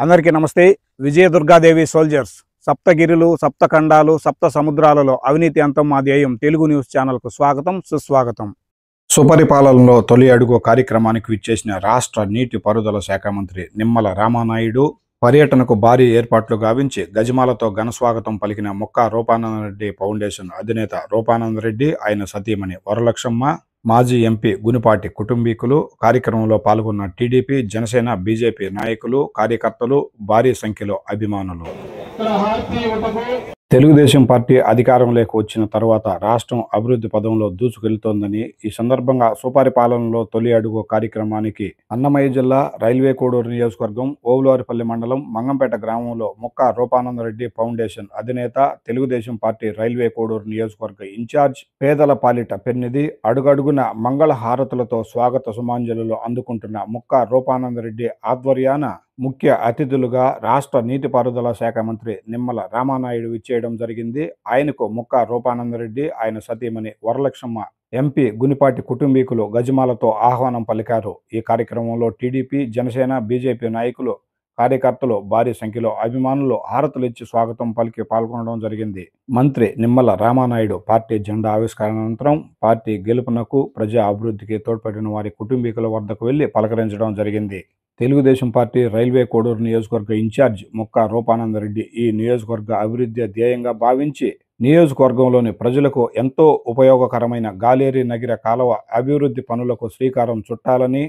అందరికీ నమస్తే. విజయదుర్గాదేవి సోల్జర్స్ సప్తగిరులు, సప్తఖండాలు, సప్త సముద్రాలలో అవినీతి అంతం మా ధ్యేయం తెలుగు న్యూస్ ఛానల్కు స్వాగతం, సుస్వాగతం. సుపరిపాలనలో తొలి అడుగు కార్యక్రమానికి విచ్చేసిన రాష్ట్ర నీటిపారుదల శాఖ మంత్రి నిమ్మల రామానాయుడు పర్యటనకు భారీ ఏర్పాట్లు గావించి గజమాలతో ఘనస్వాగతం పలికిన మొక్క రూపానందరెడ్డి ఫౌండేషన్ అధినేత రూపానందరెడ్డి, ఆయన సతీమణి వరలక్ష్మమ్మ, మాజీ ఎంపీ గునిపాటి కుటుంబీకులు, కార్యక్రమంలో పాల్గొన్న టీడీపీ, జనసేన, బీజేపీ నాయకులు, కార్యకర్తలు, భారీ సంఖ్యలో అభిమానులు. తెలుగుదేశం పార్టీ అధికారంలోకి వచ్చిన తర్వాత రాష్ట్రం అభివృద్ధి పదంలో దూసుకెళ్తోందని, ఈ సందర్భంగా సుపరిపాలనలో తొలి అడుగు కార్యక్రమానికి అన్నమయ్య జిల్లా రైల్వే కోడూరు నియోజకవర్గం ఓవులవారిపల్లి మండలం మంగంపేట గ్రామంలో మొక్క రూపానందరెడ్డి ఫౌండేషన్ అధినేత, తెలుగుదేశం పార్టీ రైల్వే కోడూరు నియోజకవర్గ ఇన్ఛార్జ్, పేదల పాలిట పెన్నిధి, అడుగడుగున మంగళ హారతులతో స్వాగత సుమాంజలులు అందుకుంటున్న మొక్క రూపానందరెడ్డి ఆధ్వర్యాన ముఖ్య అతిథులుగా రాష్ట్ర నీటిపారుదల శాఖ మంత్రి నిమ్మల రామానాయుడు విచ్చేయడం జరిగింది. ఆయనకు మొక్క రూపానందరెడ్డి, ఆయన సతీమణి వరలక్ష్మమ్మ, ఎంపీ గునిపాటి కుటుంబీకులు గజమాలతో ఆహ్వానం పలికారు. ఈ కార్యక్రమంలో టీడీపీ, జనసేన, బీజేపీ నాయకులు, కార్యకర్తలు, భారీ సంఖ్యలో అభిమానులు హారతులు ఇచ్చి స్వాగతం పలికి పాల్గొనడం జరిగింది. మంత్రి నిమ్మల రామానాయుడు పార్టీ జెండా ఆవిష్కరణ అనంతరం పార్టీ గెలుపునకు, ప్రజా అభివృద్ధికి తోడ్పడిన వారి కుటుంబీకుల వద్దకు వెళ్లి పలకరించడం జరిగింది. తెలుగుదేశం పార్టీ రైల్వే కోడూరు నియోజకవర్గ ఇన్ఛార్జ్ మొక్క రూపానందరెడ్డి ఈ నియోజకవర్గ అభివృద్ధి ధ్యేయంగా భావించి నియోజకవర్గంలోని ప్రజలకు ఎంతో ఉపయోగకరమైన గాలేరి నగిర కాలువ అభివృద్ధి పనులకు శ్రీకారం చుట్టాలని,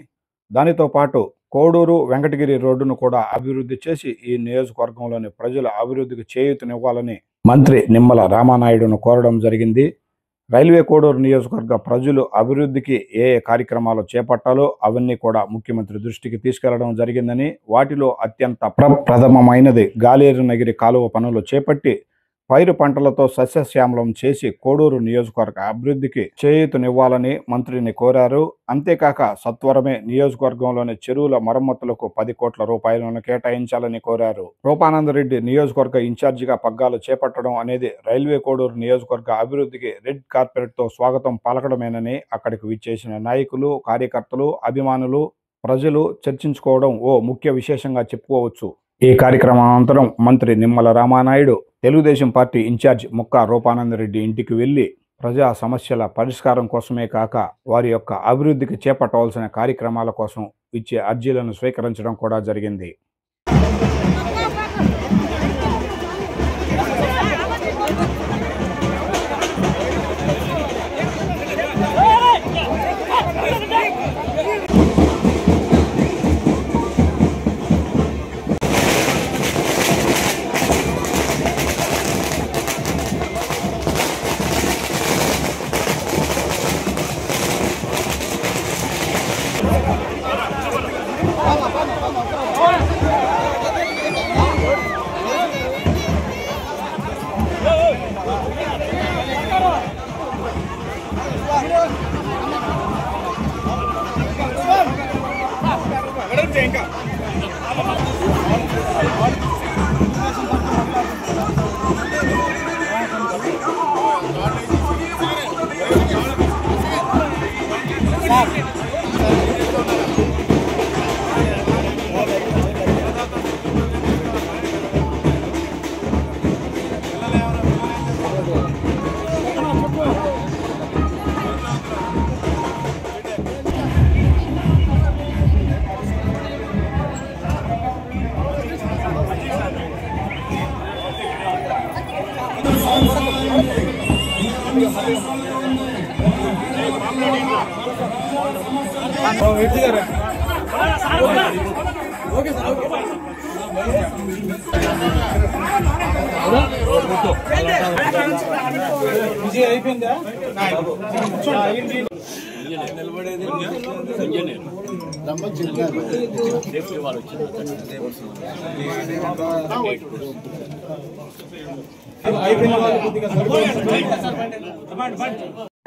దానితో పాటు కోడూరు వెంకటగిరి రోడ్డును కూడా అభివృద్ధి చేసి ఈ నియోజకవర్గంలోని ప్రజల అభివృద్ధికి చేయూతనివ్వాలని మంత్రి నిమ్మల రామానాయుడును కోరడం జరిగింది. రైల్వే కోడూరు నియోజకవర్గ ప్రజలు అభివృద్ధికి ఏ కార్యక్రమాలు చేపట్టాలో అవన్నీ కూడా ముఖ్యమంత్రి దృష్టికి తీసుకెళ్లడం జరిగిందని, వాటిలో అత్యంత ప్రథమమైనది గాలేరు నగిరి కాలువ పనులు చేపట్టి పైరు పంటలతో సస్యశ్యామలం చేసి కోడూరు నియోజకవర్గ అభివృద్ధికి చేయూతనివ్వాలని మంత్రిని కోరారు. అంతేకాక సత్వరమే నియోజకవర్గంలోని చెరువుల మరమ్మతులకు 10 కోట్ల రూపాయలను కేటాయించాలని కోరారు. రూపానందరెడ్డి నియోజకవర్గ ఇన్ఛార్జిగా పగ్గాలు చేపట్టడం అనేది రైల్వే కోడూరు నియోజకవర్గ అభివృద్ధికి రెడ్ కార్పెట్తో స్వాగతం పలకడమేనని అక్కడికి విచ్చేసిన నాయకులు, కార్యకర్తలు, అభిమానులు, ప్రజలు చర్చించుకోవడం ఓ ముఖ్య విశేషంగా చెప్పుకోవచ్చు. ఈ కార్యక్రమం అనంతరం మంత్రి నిమ్మల రామానాయుడు తెలుగుదేశం పార్టీ ఇన్ఛార్జ్ మొక్క రూపానందరెడ్డి ఇంటికి వెళ్లి ప్రజా సమస్యల పరిష్కారం కోసమే కాక వారి యొక్క అభివృద్ధికి చేపట్టవలసిన కార్యక్రమాల కోసం ఇచ్చే అర్జీలను స్వీకరించడం కూడా జరిగింది.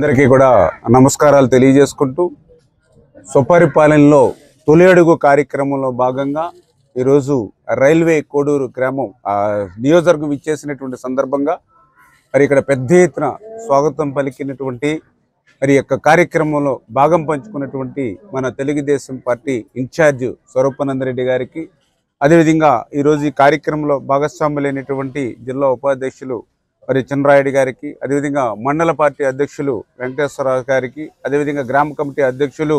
అందరికీ కూడా నమస్కారాలు తెలియజేసుకుంటూ సుపరిపాలనలో తొలి అడుగు కార్యక్రమంలో భాగంగా ఈరోజు రైల్వే కోడూరు గ్రామం నియోజకవర్గం ఇచ్చేసినటువంటి సందర్భంగా మరి ఇక్కడ పెద్ద ఎత్తున స్వాగతం పలికినటువంటి మరి యొక్క కార్యక్రమంలో భాగం పంచుకున్నటువంటి మన తెలుగుదేశం పార్టీ ఇన్ఛార్జ్ స్వరూపానందరెడ్డి గారికి, అదేవిధంగా ఈరోజు ఈ కార్యక్రమంలో భాగస్వాములైనటువంటి జిల్లా ఉపాధ్యక్షులు మరి చిన్నరాయుడు గారికి, అదేవిధంగా మండల పార్టీ అధ్యక్షులు వెంకటేశ్వరరావు గారికి, అదేవిధంగా గ్రామ కమిటీ అధ్యక్షులు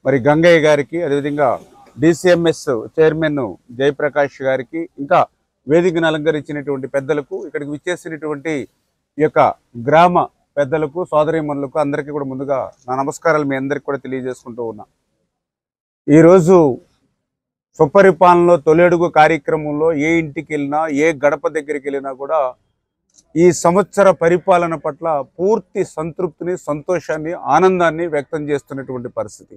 మరి గంగయ్య గారికి, అదేవిధంగా డిసిఎంఎస్ చైర్మన్ జయప్రకాష్ గారికి, ఇంకా వేదికను అలంకరించినటువంటి పెద్దలకు, ఇక్కడికి విచ్చేసినటువంటి ఈ యొక్క గ్రామ పెద్దలకు, సోదరీమణులకు అందరికీ కూడా ముందుగా నా నమస్కారాలు మీ అందరికీ కూడా తెలియజేసుకుంటూ ఉన్నా. ఈరోజు సుపరిపాలనలో తొలి అడుగు కార్యక్రమంలో ఏ ఇంటికి వెళ్ళినా, ఏ గడప దగ్గరికి వెళ్ళినా కూడా ఈ సంవత్సర పరిపాలన పట్ల పూర్తి సంతృప్తిని, సంతోషాన్ని, ఆనందాన్ని వ్యక్తం చేస్తున్నటువంటి పరిస్థితి.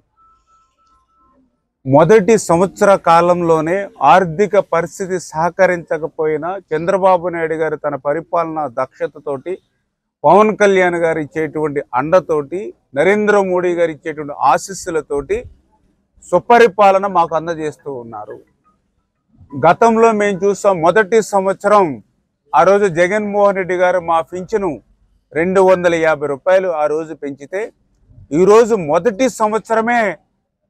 మొదటి సంవత్సర కాలంలోనే ఆర్థిక పరిస్థితి సహకరించకపోయినా చంద్రబాబు నాయుడు గారు తన పరిపాలన దక్షతతోటి, పవన్ కళ్యాణ్ గారు ఇచ్చేటువంటి అండతోటి, నరేంద్ర మోడీ గారు ఇచ్చేటువంటి ఆశీస్సులతోటి సుపరిపాలన మాకు అందజేస్తూ ఉన్నారు. గతంలో మేము చూసాం, మొదటి సంవత్సరం ఆ రోజు జగన్మోహన్ రెడ్డి గారు మా పింఛను 250 రూపాయలు ఆ రోజు పెంచితే, ఈరోజు మొదటి సంవత్సరమే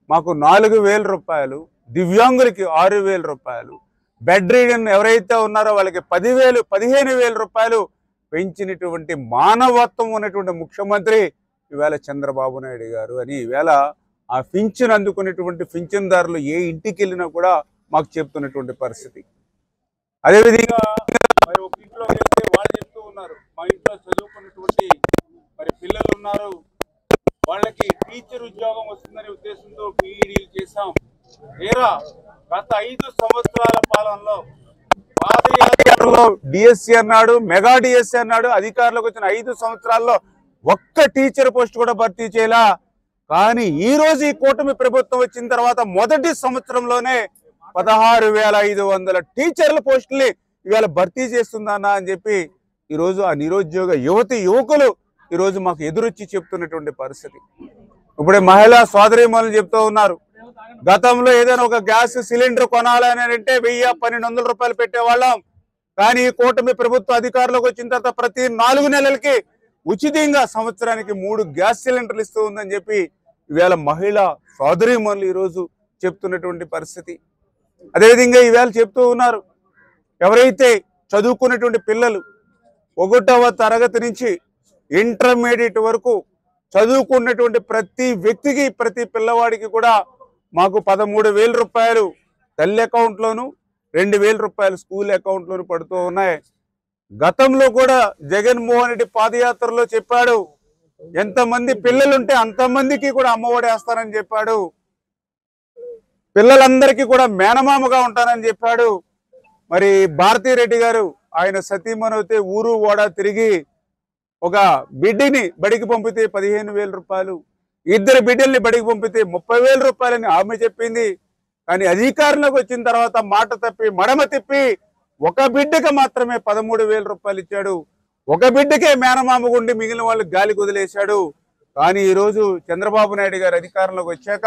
మాకు 4000 రూపాయలు, దివ్యాంగులకి 6000 రూపాయలు, బెడ్ రీడన్ ఎవరైతే ఉన్నారో వాళ్ళకి 15,000 రూపాయలు పెంచినటువంటి మానవత్వం ఉన్నటువంటి ముఖ్యమంత్రి ఈవేళ చంద్రబాబు నాయుడు గారు అని ఈవేళ ఆ పింఛను అందుకునేటువంటి పింఛన్దారులు ఏ ఇంటికి వెళ్ళినా కూడా మాకు చెప్తున్నటువంటి పరిస్థితి. అదేవిధంగా మరి ఒక ఇంట్లో వెళ్తే వాళ్ళు చెప్తూ ఉన్నారు, మా ఇంట్లో చదువుకున్నటువంటి మరి పిల్లలు ఉన్నారు, వాళ్ళకి టీచర్ ఉద్యోగం వస్తుందనే ఉద్దేశంతో పీఈడీలు చేశాం. తీరా గత 5 సంవత్సరాల పాలనలో పాదయాత్రలో డిఎస్సి అన్నాడు, మెగా డిఎస్సి అన్నాడు, అధికారులకు వచ్చిన 5 సంవత్సరాల్లో ఒక్క టీచర్ పోస్ట్ కూడా భర్తీ చేయలా. కానీ ఈ రోజు ఈ కూటమి ప్రభుత్వం వచ్చిన తర్వాత మొదటి సంవత్సరంలోనే 16,500 టీచర్ల పోస్టుల్ని ఇవాళ భర్తీ చేస్తుందన్నా అని చెప్పి ఈరోజు ఆ నిరుద్యోగ యువకులు ఈరోజు మాకు ఎదురొచ్చి చెప్తున్నటువంటి పరిస్థితి. ఇప్పుడే మహిళా సోదరీమణులు చెప్తూ ఉన్నారు, గతంలో ఏదైనా ఒక గ్యాస్ సిలిండర్ కొనాలని అంటే 1,000-1,200 రూపాయలు పెట్టేవాళ్ళం. కానీ ఈ కూటమి ప్రభుత్వ అధికారంలోకి వచ్చిన తర్వాత ప్రతి 4 నెలలకి ఉచితంగా సంవత్సరానికి 3 గ్యాస్ సిలిండర్లు ఇస్తూ ఉందని చెప్పి ఈవేళ మహిళా సోదరీమణులు ఈరోజు చెప్తున్నటువంటి పరిస్థితి. అదేవిధంగా ఈవేళ చెప్తూ ఉన్నారు, ఎవరైతే చదువుకున్నటువంటి పిల్లలు 1వ తరగతి నుంచి ఇంటర్మీడియట్ వరకు చదువుకున్నటువంటి ప్రతి వ్యక్తికి, ప్రతి పిల్లవాడికి కూడా మాకు 13,000 రూపాయలు తల్లి అకౌంట్లోను, 2,000 రూపాయలు స్కూల్ అకౌంట్లోను పడుతూ ఉన్నాయి. గతంలో కూడా జగన్మోహన్ రెడ్డి పాదయాత్రలో చెప్పాడు, ఎంతమంది పిల్లలుంటే అంతమందికి కూడా అమ్మఒడి వేస్తానని చెప్పాడు, పిల్లలందరికీ కూడా మేనమామగా ఉంటానని చెప్పాడు. మరి భారతీరెడ్డి గారు ఆయన సతీమణితే ఊరు ఓడ తిరిగి ఒక బిడ్డని బడికి పంపితే 15,000 రూపాయలు, 2 బిడ్డల్ని బడికి పంపితే 30,000 రూపాయలని ఆమె చెప్పింది. కానీ అధికారంలోకి వచ్చిన తర్వాత మాట తప్పి మడమ తిప్పి ఒక బిడ్డకి మాత్రమే 13,000 రూపాయలు ఇచ్చాడు. ఒక బిడ్డకే మేనమామ గుండి మిగిలిన వాళ్ళు గాలికి వదిలేశాడు. కానీ ఈరోజు చంద్రబాబు నాయుడు గారు అధికారంలోకి వచ్చాక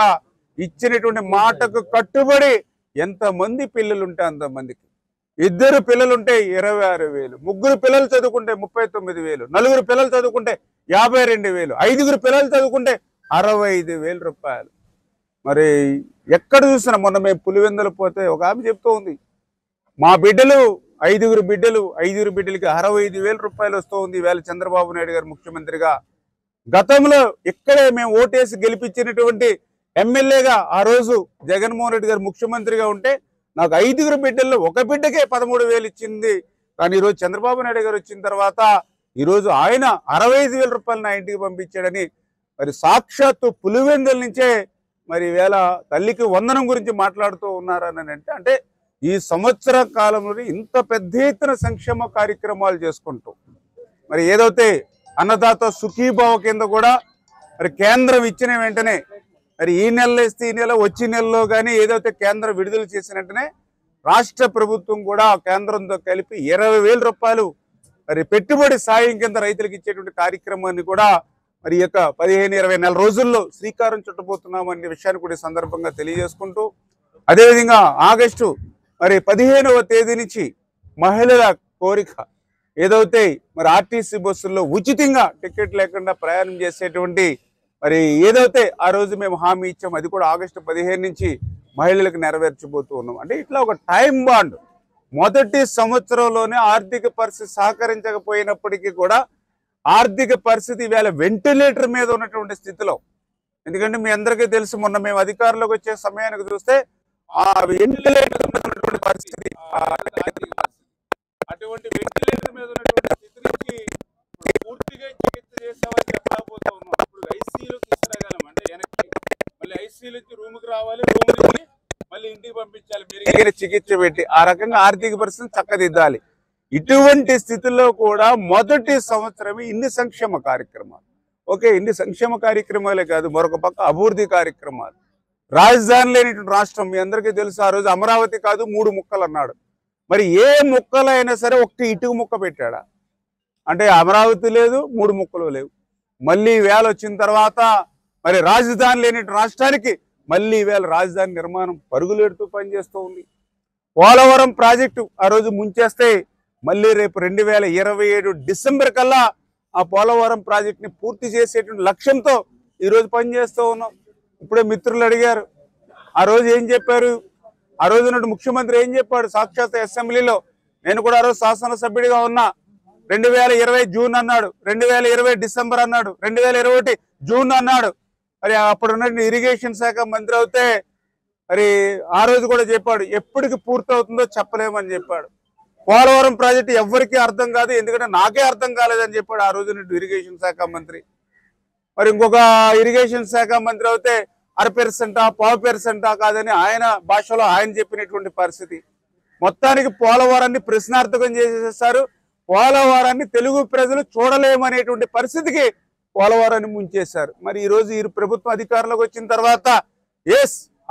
ఇచ్చినటువంటి మాటకు కట్టుబడి ఎంతమంది పిల్లలు ఉంటే అంతమందికి, 2 పిల్లలుంటే 26,000, 3 పిల్లలు చదువుకుంటే 39,000, 4 పిల్లలు చదువుకుంటే 52,000, 5 పిల్లలు చదువుకుంటే 65,000 రూపాయలు. మరి ఎక్కడ చూసినా మొన్న మేము పులివెందులు పోతే ఒక ఆమె చెప్తూ ఉంది, మా బిడ్డలు 5 బిడ్డలకి 65,000 రూపాయలు వస్తూ ఉంది ఈవేళ చంద్రబాబు నాయుడు గారు ముఖ్యమంత్రిగా. గతంలో ఇక్కడే మేము ఓటేసి గెలిపించినటువంటి ఎమ్మెల్యేగా ఆ రోజు జగన్మోహన్ రెడ్డి గారు ముఖ్యమంత్రిగా ఉంటే నాకు 5 బిడ్డల్లో ఒక బిడ్డకే 13,000 ఇచ్చింది. కానీ ఈరోజు చంద్రబాబు నాయుడు గారు వచ్చిన తర్వాత ఈరోజు ఆయన 65,000 రూపాయలు నా ఇంటికి పంపించాడని మరి సాక్షాత్తు పులివెందుల నుంచే మరి ఈవేళ తల్లికి వందనం గురించి మాట్లాడుతూ ఉన్నారని అంటే ఈ సంవత్సర కాలంలో ఇంత పెద్ద ఎత్తున సంక్షేమ కార్యక్రమాలు చేసుకుంటూ మరి ఏదైతే అన్నదాత సుఖీభావ కింద కూడా మరి కేంద్రం ఇచ్చిన వెంటనే మరి ఈ నెలలో ఇస్తే ఈ నెల వచ్చే నెలలో కానీ ఏదైతే కేంద్రం విడుదల చేసిన వెంటనే రాష్ట్ర ప్రభుత్వం కూడా కేంద్రంతో కలిపి 20,000 రూపాయలు మరి పెట్టుబడి సాయం కింద రైతులకు ఇచ్చేటువంటి కార్యక్రమాన్ని కూడా మరి యొక్క 15-20 నెల రోజుల్లో శ్రీకారం చుట్టబోతున్నాం అనే విషయాన్ని కూడా ఈ సందర్భంగా తెలియజేసుకుంటూ, అదేవిధంగా ఆగస్టు మరి 15వ తేదీ నుంచి మహిళల కోరిక ఏదైతే మరి ఆర్టీసీ బస్సుల్లో ఉచితంగా టికెట్ లేకుండా ప్రయాణం చేసేటువంటి మరి ఏదైతే ఆ రోజు మేము హామీ ఇచ్చాం, అది కూడా ఆగస్టు 15 నుంచి మహిళలకు నెరవేర్చబోతూ ఉన్నాం. అంటే ఇట్లా ఒక టైం బాండ్. మొదటి సంవత్సరంలోనే ఆర్థిక పరిస్థితి సహకరించకపోయినప్పటికీ కూడా ఆర్థిక పరిస్థితి ఈవేళ వెంటిలేటర్ మీద ఉన్నటువంటి స్థితిలో, ఎందుకంటే మీ అందరికీ తెలుసు, మొన్న మేము అధికారంలోకి వచ్చే సమయానికి చూస్తే ఆ వెంటిలేటర్ మీద ఉన్నటువంటి పరిస్థితి, అటువంటి వెంటిలేటర్ మీద ఉన్నటువంటి స్థితి నుంచి పూర్తిగా చికిత్స చేస్తామని చెప్పలేకపోతా ఉన్నాం. ఇప్పుడు ఐసీయూలో తీసుకురాగలం అంటే వెనక్కి మళ్ళీ ఐసీయూ నుంచి రూమ్కి రావాలి, రూమ్ నుంచి మళ్ళీ ఇంటికి పంపించాలి, మెరుగైన చికిత్స పెట్టి ఆ రకంగా ఆర్థిక పరిస్థితిని చక్కదిద్దాలి. ఇటువంటి స్థితిలో కూడా మొదటి సంవత్సరమే ఇన్ని సంక్షేమ కార్యక్రమాలు. ఓకే, ఇన్ని సంక్షేమ కార్యక్రమాలే కాదు, మరొక పక్క అభివృద్ధి కార్యక్రమాలు. రాజధాని లేనిటువంటి రాష్ట్రం మీ అందరికీ తెలుసు. ఆ రోజు అమరావతి కాదు 3 ముక్కలు అన్నాడు. మరి ఏ ముక్కలైనా సరే ఒక్క ఇటుక ముక్క పెట్టాడా? అంటే అమరావతి లేదు, 3 ముక్కలు లేవు. మళ్ళీ వేళ వచ్చిన తర్వాత మరి రాజధాని లేని రాష్ట్రానికి మళ్ళీ వేళ రాజధాని నిర్మాణం పరుగులెడుతూ పనిచేస్తూ ఉంది. పోలవరం ప్రాజెక్టు ఆ రోజు ముంచేస్తే మళ్ళీ రేపు 2027 డిసెంబర్ కల్లా ఆ పోలవరం ప్రాజెక్టుని పూర్తి చేసేటువంటి లక్ష్యంతో ఈరోజు పనిచేస్తూ ఉన్నాం. ఇప్పుడే మిత్రులు అడిగారు, ఆ రోజు ఏం చెప్పారు? ఆ రోజు ఉన్నట్టు ముఖ్యమంత్రి ఏం చెప్పాడు? సాక్షాత్ అసెంబ్లీలో నేను కూడా ఆ రోజు శాసనసభ్యుడిగా ఉన్నా. 2020 జూన్ అన్నాడు, 2020 డిసెంబర్ అన్నాడు, 2021 జూన్ అన్నాడు. మరి అప్పుడున్న ఇరిగేషన్ శాఖ మంత్రి అవుతే మరి ఆ రోజు కూడా చెప్పాడు ఎప్పటికి పూర్తవుతుందో చెప్పలేమని చెప్పాడు. పోలవరం ప్రాజెక్టు ఎవరికీ అర్థం కాదు, ఎందుకంటే నాకే అర్థం కాలేదని చెప్పాడు ఆ రోజు ఇరిగేషన్ శాఖ మంత్రి. మరి ఇంకొక ఇరిగేషన్ శాఖ మంత్రి అవుతే 1/2%, 1/4% కాదని ఆయన భాషలో ఆయన చెప్పినటువంటి పరిస్థితి. మొత్తానికి పోలవరాన్ని ప్రశ్నార్థకం చేసేసారు. పోలవరాన్ని తెలుగు ప్రజలు చూడలేమనేటువంటి పరిస్థితికి పోలవరాన్ని ముంచేశారు. మరి ఈరోజు ఈ ప్రభుత్వం అధికారంలోకి వచ్చిన తర్వాత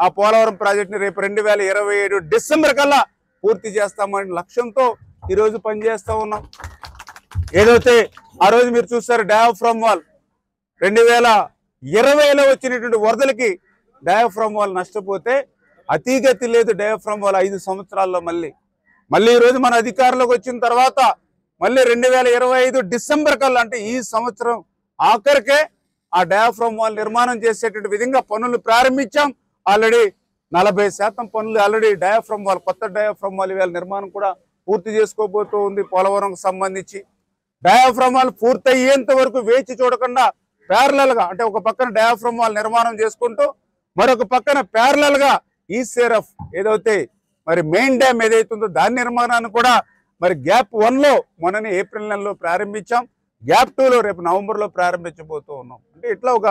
ఆ పోలవరం ప్రాజెక్టుని రేపు 2027 డిసెంబర్ కల్లా పూర్తి చేస్తామనే లక్ష్యంతో ఈరోజు పనిచేస్తూ ఉన్నాం. ఏదైతే ఆ రోజు మీరు చూస్తారు డయాఫ్రమ్ వాల్ 2020లో వచ్చినటువంటి వరదలకి డయాఫ్రమ్ వాల్ నష్టపోతే అతిగతి లేదు. డయాఫ్రమ్ వాల్ 5 సంవత్సరాల్లో మళ్ళీ ఈరోజు మన అధికారంలోకి వచ్చిన తర్వాత మళ్ళీ 2025 డిసెంబర్ కల్లా, అంటే ఈ సంవత్సరం ఆఖరికే ఆ డయాఫ్రమ్ వాల్ నిర్మాణం చేసేటువంటి విధంగా పనులు ప్రారంభించాం. ఆల్రెడీ 40% పనులు ఆల్రెడీ డయాఫ్రమ్ వాల్, కొత్త డయాఫ్రమ్ వాల్ ఇవాళ నిర్మాణం కూడా పూర్తి చేసుకోబోతూ ఉంది. పోలవరంకు సంబంధించి డయాఫ్రమ్ వాల్ పూర్తయ్యేంత వరకు వేచి చూడకుండా ప్యారలల్ గా, అంటే ఒక పక్కన డయాఫ్రమ్ వాల్ నిర్మాణం చేసుకుంటూ మరొక పక్కన ప్యారలల్ గా ఈసీఆర్ఎఫ్ ఏదైతే మరి మెయిన్ డ్యామ్ ఏదైతుందో దాని నిర్మాణాన్ని కూడా మరి గ్యాప్ 1లో మొన్ననే ఏప్రిల్ నెలలో ప్రారంభించాం. గ్యాప్ 2లో రేపు నవంబర్లో ప్రారంభించబోతూ ఉన్నాం. అంటే ఇట్లా ఒక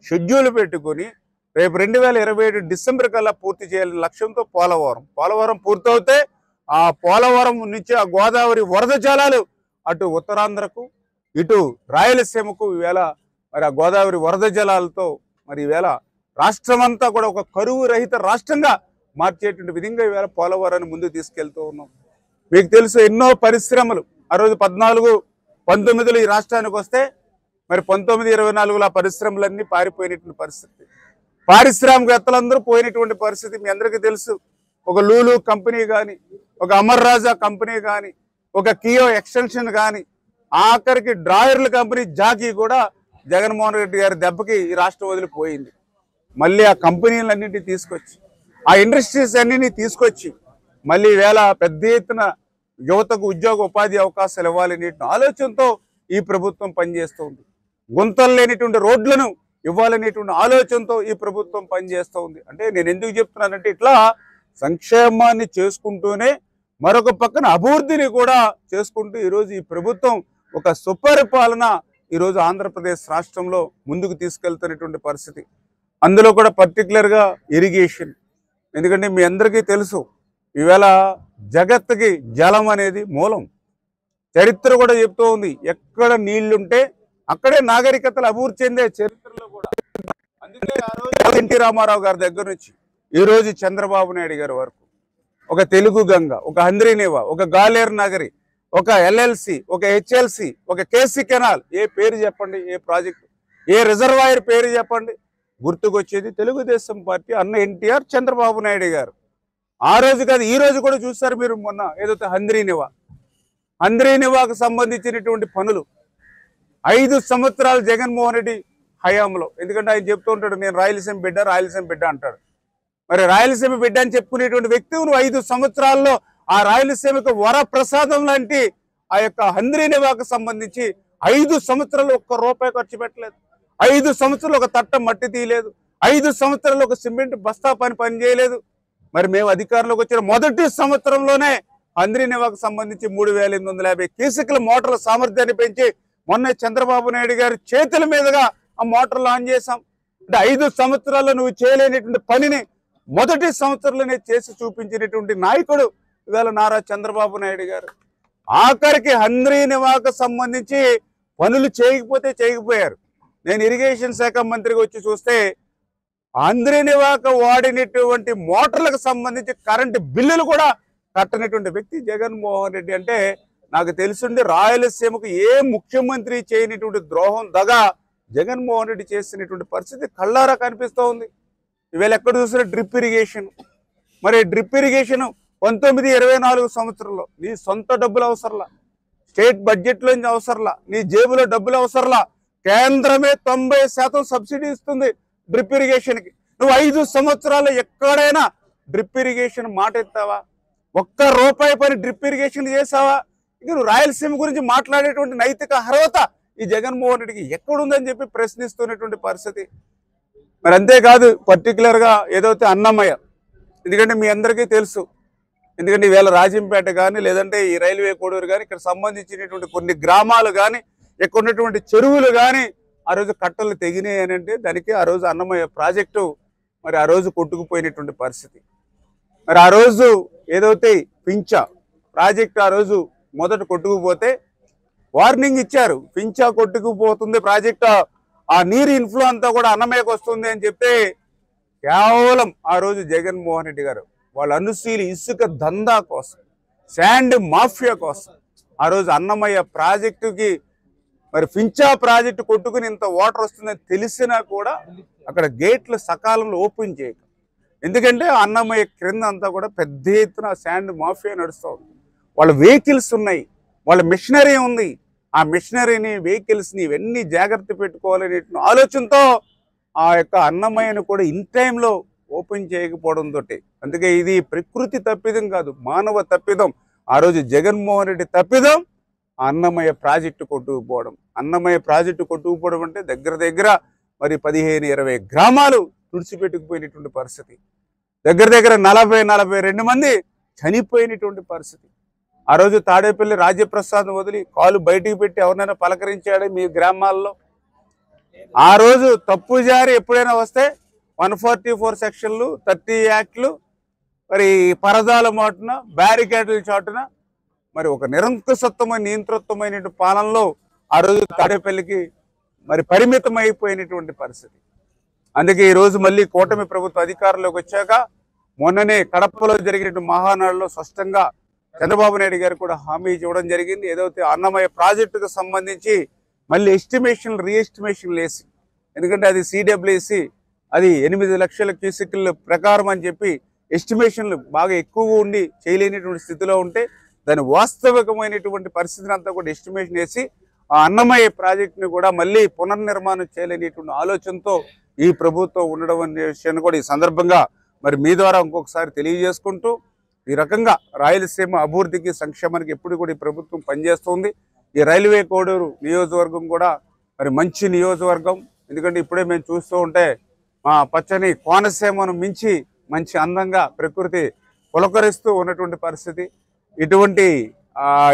షెడ్యూల్ పెట్టుకొని రేపు 2027 డిసెంబర్ కల్లా పూర్తి చేయాలని లక్ష్యంతో పోలవరం పూర్తవుతే ఆ పోలవరం నుంచి ఆ గోదావరి వరద జలాలు అటు ఉత్తరాంధ్రకు ఇటు రాయలసీమకు ఈవేళ మరి ఆ గోదావరి వరద జలాలతో మరి ఈవేళ రాష్ట్రం అంతా కూడా ఒక కరువు రహిత రాష్ట్రంగా మార్చేటువంటి విధంగా ఈవేళ పోలవరాన్ని ముందుకు తీసుకెళ్తూ ఉన్నాం. మీకు తెలుసు ఎన్నో పరిశ్రమలు ఆ రోజు 14-19లో ఈ రాష్ట్రానికి వస్తే మరి 19-24లో ఆ పరిశ్రమలన్నీ పారిపోయినటువంటి పరిస్థితి, పారిశ్రామికవేత్తలందరూ పోయినటువంటి పరిస్థితి మీ అందరికీ తెలుసు. ఒక లూలు కంపెనీ కానీ, ఒక అమర్ రాజా కంపెనీ కానీ, ఒక కియో ఎక్స్టెన్షన్ కానీ, ఆఖరికి డ్రాయర్ల కంపెనీ జాకీ కూడా జగన్మోహన్ రెడ్డి గారి దెబ్బకి ఈ రాష్ట్రం వదిలిపోయింది. మళ్ళీ ఆ కంపెనీలన్నింటినీ తీసుకొచ్చి ఆ ఇండస్ట్రీస్ అన్నింటినీ తీసుకొచ్చి మళ్ళీ వేళ పెద్ద ఎత్తున యువతకు ఉద్యోగ ఉపాధి అవకాశాలు ఇవ్వాలనే ఆలోచనతో ఈ ప్రభుత్వం పనిచేస్తూ ఉంది. గుంతలు లేనిటువంటి రోడ్లను ఇవ్వాలనేటువంటి ఆలోచనతో ఈ ప్రభుత్వం పనిచేస్తూ ఉంది. అంటే నేను ఎందుకు చెప్తున్నానంటే ఇట్లా సంక్షేమాన్ని చేసుకుంటూనే మరొక పక్కన అభివృద్ధిని కూడా చేసుకుంటూ ఈరోజు ఈ ప్రభుత్వం ఒక సుపరిపాలన ఈరోజు ఆంధ్రప్రదేశ్ రాష్ట్రంలో ముందుకు తీసుకెళ్తున్నటువంటి పరిస్థితి. అందులో కూడా పర్టికులర్గా ఇరిగేషన్. ఎందుకంటే మీ అందరికీ తెలుసు ఈవేళ జగత్తుకి జలం అనేది మూలం. చరిత్ర కూడా చెప్తూ ఉంది, ఎక్కడ నీళ్లుంటే అక్కడే నాగరికతలు అభివృద్ధి చెందే చరిత్రలో కూడా. అందుకే ఆ రోజు ఎన్టీ రామారావు గారి దగ్గర నుంచి ఈ రోజు చంద్రబాబు నాయుడు గారి వరకు ఒక తెలుగు గంగ, ఒక హంద్రీనేవా, ఒక గాలేరు నగరి, ఒక ఎల్ఎల్సి, ఒక హెచ్ఎల్సి, ఒక కేసీ కెనాల్, ఏ పేరు చెప్పండి, ఏ ప్రాజెక్టు, ఏ రిజర్వాయర్ పేరు చెప్పండి, గుర్తుకొచ్చేది తెలుగుదేశం పార్టీ అన్న ఎన్టీఆర్, చంద్రబాబు నాయుడు గారు. ఆ రోజు కాదు ఈ రోజు కూడా చూస్తారు మీరు. మొన్న ఏదైతే హంద్రీనివాకు సంబంధించినటువంటి పనులు 5 సంవత్సరాలు జగన్మోహన్ రెడ్డి హయాంలో, ఎందుకంటే ఆయన చెప్తూ ఉంటాడు నేను రాయలసీమ బిడ్డ అంటాడు. మరి రాయలసీమ బిడ్డ అని చెప్పుకునేటువంటి వ్యక్తి నువ్వు 5 సంవత్సరాల్లో ఆ రాయలసీమకు వరప్రసాదం లాంటి ఆ యొక్క హంద్రీనివాకు సంబంధించి 5 సంవత్సరాలు ఒక్క రూపాయి ఖర్చు పెట్టలేదు. 5 సంవత్సరాలు ఒక తట్ట మట్టి తీయలేదు. 5 సంవత్సరాలు ఒక సిమెంట్ బస్తా పని చేయలేదు. మరి మేము అధికారంలోకి వచ్చిన మొదటి సంవత్సరంలోనే హంద్రీనివాకు సంబంధించి 3850 క్యూసెక్ల మోటార్ల సామర్థ్యాన్ని పెంచి మొన్న చంద్రబాబు నాయుడు గారి చేతుల మీదుగా ఆ మోటార్లు ఆన్ చేశాం. అంటే 5 సంవత్సరాల్లో నువ్వు చేయలేనటువంటి పనిని మొదటి సంవత్సరంలోనే చేసి చూపించినటువంటి నాయకుడు ఇవాళ నారా చంద్రబాబు నాయుడు గారు. ఆఖరికి హంద్రీనివాకు సంబంధించి పనులు చేయకపోతే చేయకపోయారు. నేను ఇరిగేషన్ శాఖ మంత్రిగా వచ్చి చూస్తే హంద్రీనివాకు వాడినటువంటి మోటార్లకు సంబంధించి కరెంటు బిల్లులు కూడా కట్టనటువంటి వ్యక్తి జగన్మోహన్ రెడ్డి. అంటే నాకు తెలుసుండి రాయలసీమకు ఏ ముఖ్యమంత్రి చేయనటువంటి ద్రోహం దగా జగన్మోహన్ రెడ్డి చేసినటువంటి పరిస్థితి కళ్ళారా కనిపిస్తూ ఉంది. ఇవాళ ఎక్కడ చూసిన డ్రిప్ ఇరిగేషన్. మరి డ్రిప్ ఇరిగేషన్ 1924 సంవత్సరంలో నీ సొంత డబ్బులు అవసరంలా, స్టేట్ బడ్జెట్లోంచి అవసరంలా, నీ జేబులో డబ్బులు అవసరంలా, కేంద్రమే 90% సబ్సిడీ ఇస్తుంది డ్రిప్ ఇరిగేషన్కి. నువ్వు 5 సంవత్సరాలు ఎక్కడైనా డ్రిప్ ఇరిగేషన్ మాట ఎత్తావా? ఒక్క రూపాయి పని డ్రిప్ ఇరిగేషన్ చేసావా? ఇక నువ్వు రాయలసీమ గురించి మాట్లాడేటువంటి నైతిక అర్హత ఈ జగన్మోహన్ రెడ్డికి ఎక్కడుందని చెప్పి ప్రశ్నిస్తున్నటువంటి పరిస్థితి. మరి అంతేకాదు పర్టికులర్గా ఏదైతే అన్నమయ్య, ఎందుకంటే మీ అందరికీ తెలుసు, ఎందుకంటే ఈవేళ రాజంపేట కానీ లేదంటే ఈ రైల్వే కోడూరు కానీ ఇక్కడ సంబంధించినటువంటి కొన్ని గ్రామాలు కానీ ఇక్కడ ఉన్నటువంటి చెరువులు కానీ ఆ రోజు కట్టలు తెగినాయి అని అంటే దానికి ఆ రోజు అన్నమయ్య ప్రాజెక్టు మరి ఆ రోజు కొట్టుకుపోయినటువంటి పరిస్థితి. మరి ఆ రోజు ఏదైతే పింఛా ప్రాజెక్టు ఆ రోజు మొదట కొట్టుకుపోతే వార్నింగ్ ఇచ్చారు, పింఛా కొట్టుకుపోతుంది ప్రాజెక్టు, ఆ నీరు ఇన్ఫ్లో అంతా కూడా అన్నమయ్యకు వస్తుంది అని చెప్తే కేవలం ఆ రోజు జగన్మోహన్ రెడ్డి గారు వాళ్ళ అనుశీలి ఇసుక దందా కోసం, శాండ్ మాఫియా కోసం ఆ రోజు అన్నమయ్య ప్రాజెక్టుకి మరి పింఛా ప్రాజెక్టు కొట్టుకుని ఇంత వాటర్ వస్తుందని తెలిసినా కూడా అక్కడ గేట్లు సకాలంలో ఓపెన్ చేయక, ఎందుకంటే అన్నమయ్య క్రింద అంతా కూడా పెద్ద ఎత్తున శాండ్ మాఫియా నడుస్తూ ఉంది. వాళ్ళ వెహికల్స్ ఉన్నాయి, వాళ్ళ మిషనరీ ఉంది, ఆ మిషనరీని వెహికల్స్ని ఇవన్నీ జాగ్రత్త పెట్టుకోవాలనే ఆలోచనతో ఆ యొక్క అన్నమయ్యను కూడా ఇన్ టైంలో ఓపెన్ చేయకపోవడంతో, అందుకే ఇది ప్రకృతి తప్పిదం కాదు, మానవ తప్పిదం. ఆ రోజు జగన్మోహన్ రెడ్డి తప్పిదం అన్నమయ్య ప్రాజెక్టు కొట్టుకుపోవడం. అన్నమయ్య ప్రాజెక్టు కొట్టుకుపోవడం అంటే దగ్గర దగ్గర మరి 15-20 గ్రామాలు తుడిచిపెట్టుకుపోయినటువంటి పరిస్థితి. దగ్గర దగ్గర 40-42 మంది చనిపోయినటువంటి పరిస్థితి. ఆ రోజు తాడేపల్లి రాజ్యప్రసాద్ వదిలి కాలు బయటికి పెట్టి ఎవరినైనా పలకరించాడే మీ గ్రామాల్లో? ఆ రోజు తప్పు జారి ఎప్పుడైనా వస్తే 144 సెక్షన్లు, 30 యాక్ట్లు, మరి పరదాల మాటున బ్యారికేడ్ల చాటున మరి ఒక నిరంకుశత్వమైన నియంతృత్వమైన పాలనలో ఆ రోజు తాడేపల్లికి మరి పరిమితం అయిపోయినటువంటి పరిస్థితి. అందుకే ఈరోజు మళ్ళీ కూటమి ప్రభుత్వ అధికారంలోకి వచ్చాక మొన్ననే కడపలో జరిగిన మహానాడులో స్పష్టంగా చంద్రబాబు నాయుడు గారు కూడా హామీ ఇవ్వడం జరిగింది. ఏదైతే అన్నమయ్య ప్రాజెక్టుకు సంబంధించి మళ్ళీ ఎస్టిమేషన్లు రీఎస్టిమేషన్లు వేసి, ఎందుకంటే అది సిడబ్ల్యూసి అది 8 లక్షల క్యూసెక్ల ప్రకారం అని చెప్పి ఎస్టిమేషన్లు బాగా ఎక్కువగా ఉండి చేయలేనటువంటి స్థితిలో ఉంటే దాని వాస్తవికమైనటువంటి పరిస్థితిని అంతా కూడా ఎస్టిమేషన్ వేసి ఆ అన్నమయ్య ప్రాజెక్టుని కూడా మళ్ళీ పునర్నిర్మాణం చేయలేనిటువంటి ఆలోచనతో ఈ ప్రభుత్వం ఉండడం అనే విషయాన్ని కూడా ఈ సందర్భంగా మరి మీ ద్వారా ఇంకొకసారి తెలియజేసుకుంటూ, ఈ రకంగా రాయలసీమ అభివృద్ధికి సంక్షేమానికి ఎప్పుడు కూడా ఈ ప్రభుత్వం పనిచేస్తుంది. ఈ రైల్వే కోడూరు నియోజకవర్గం కూడా మరి మంచి నియోజకవర్గం. ఎందుకంటే ఇప్పుడే మేము చూస్తూ ఉంటే మా పచ్చని కోనసీమను మించి మంచి అందంగా ప్రకృతి పులకరిస్తూ ఉన్నటువంటి పరిస్థితి. ఇటువంటి